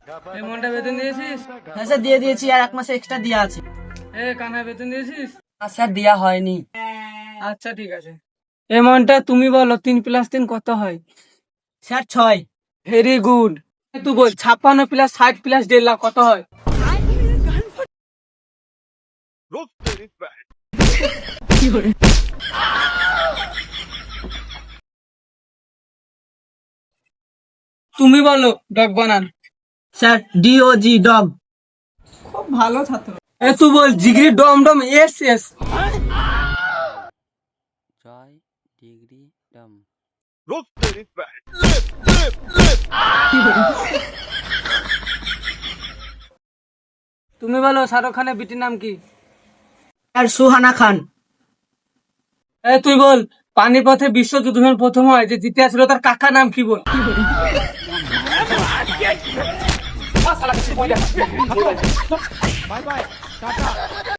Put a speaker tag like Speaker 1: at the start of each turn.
Speaker 1: এই মনটা বেতন দিয়েছিস?
Speaker 2: হ্যাঁ স্যার দিয়ে দিয়েছি, আর 1 মাস এক্সট্রা দেওয়া আছে।
Speaker 1: এ কানা বেতন দিয়েছিস?
Speaker 2: আর স্যার দেওয়া হয়নি।
Speaker 1: আচ্ছা ঠিক আছে। এই মনটা তুমি বলো 3+3 কত হয়?
Speaker 2: স্যার 6।
Speaker 1: Very good. তুই বল 56+60+1.5 লাখ কত হয়? তুমি বলো ডগ বানান।
Speaker 2: Sir DOG dog.
Speaker 1: খুব ভালো ছাত্র। এ তুই বল জিগরি ডম ডম এস এস।
Speaker 3: জয় ডিগ্রি ডম।
Speaker 1: তুমি বলো শাহরুখ খানের বিটির নাম কি?
Speaker 2: স্যার সুহানা খান।
Speaker 1: এ তুই বল পানিপথে বিশ্বযুদ্ধ যখন প্রথম হয় যে জিতে আসলো তার কাকার নাম কি বল?